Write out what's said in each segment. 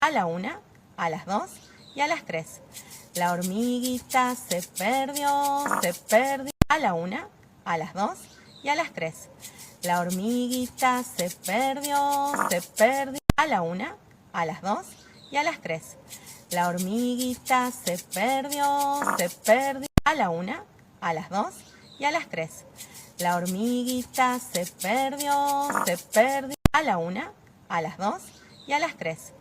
a la 1, a las 2 y a las 3. La hormiguita se perdió a la 1, a las 2 y a las 3. La hormiguita se perdió a la 1, a las 2 y a las 3. La hormiguita se perdió a la 1, a las 2 y a las 3. La hormiguita se perdió a la 1, a las 2 y a las 3.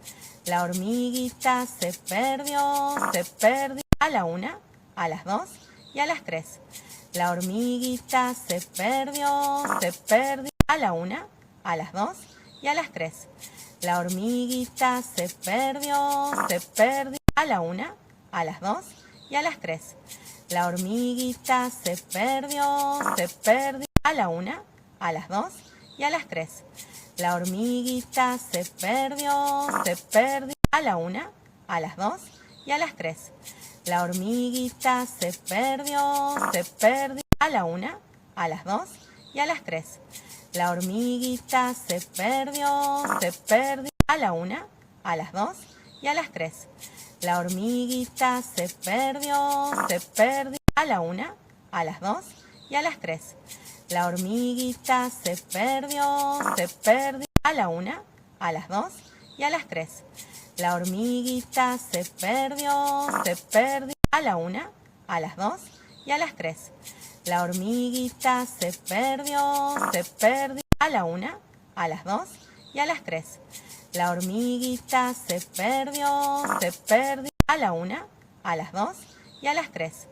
La hormiguita se perdió a la 1, a las 2 y a las 3. La hormiguita se perdió a la 1, a las 2 y a las 3. La hormiguita se perdió a la 1, a las 2 y a las 3. La hormiguita se perdió a la 1, a las 2 y a las 3. La hormiguita se perdió a la 1, a las 2 y a las 3. La hormiguita se perdió a la 1, a las 2 y a las 3. La hormiguita se perdió a la 1, a las 2 y a las 3. La hormiguita se perdió a la 1, a las 2 y a las 3. La hormiguita se perdió a la 1, a las 2 y a las 3. La hormiguita se perdió a la 1, a las 2 y a las 3. La hormiguita se perdió a la 1, a las 2 y a las 3. La hormiguita se perdió a la 1, a las 2 y a las 3. La hormiguita se perdió a la 1, a las 2 y a las 3.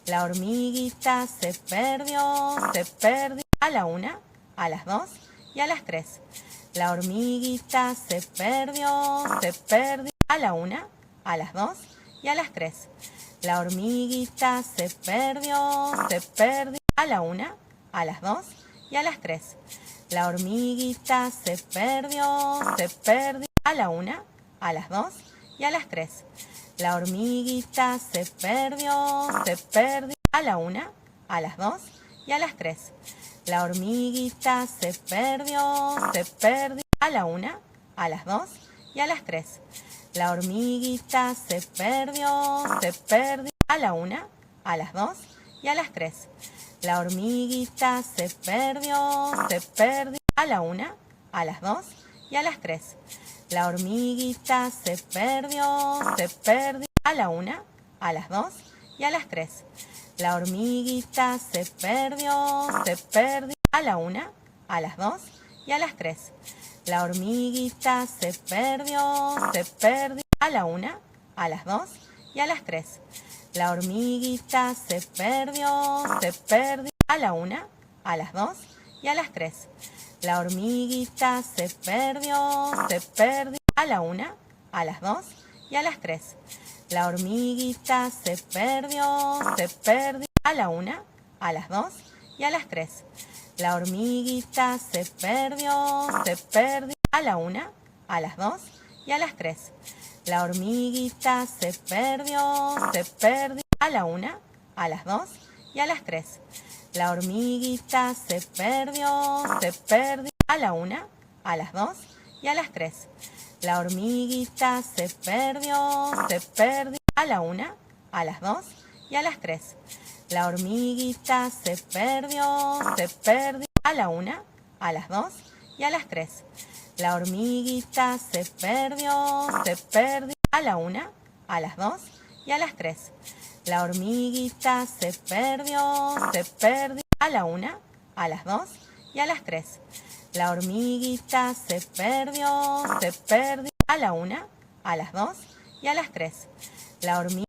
La hormiguita se perdió a la 1, a las 2 y a las 3. La hormiguita se perdió a la 1, a las 2 y a las 3. La hormiguita se perdió a la 1, a las 2 y a las 3. La hormiguita se perdió a la 1, a las 2 y a las 3. La hormiguita se perdió a la 1, a las 2 y a las 3. La hormiguita se perdió a la 1, a las 2 y a las 3. La hormiguita se perdió a la 1, a las 2 y a las 3. La hormiguita se perdió a la 1, a las 2 y a las 3. La hormiguita se perdió a la 1, a las 2 y a las 3. La hormiguita se perdió a la 1, a las 2 y a las 3. La hormiguita se perdió a la 1, a las 2 y a las 3. La hormiguita se perdió a la 1, a las 2 y a las 3. La hormiguita se perdió a la 1, a las 2 y a las 3. La hormiguita se perdió a la 1, a las 2 y a las 3. La hormiguita se perdió a la 1, a las 2 y a las 3. La hormiguita se perdió a la 1, a las 2 y a las 3. La hormiguita se perdió a la 1, a las 2 y a las 3. La hormiguita se perdió a la 1, a las 2 y a las 3. La hormiguita se perdió a la 1, a las 2 y a las 3. La hormiguita se perdió a la 1, a las 2 y a las 3. La hormiguita se perdió a la 1, a las 2 y a las 3. La hormiguita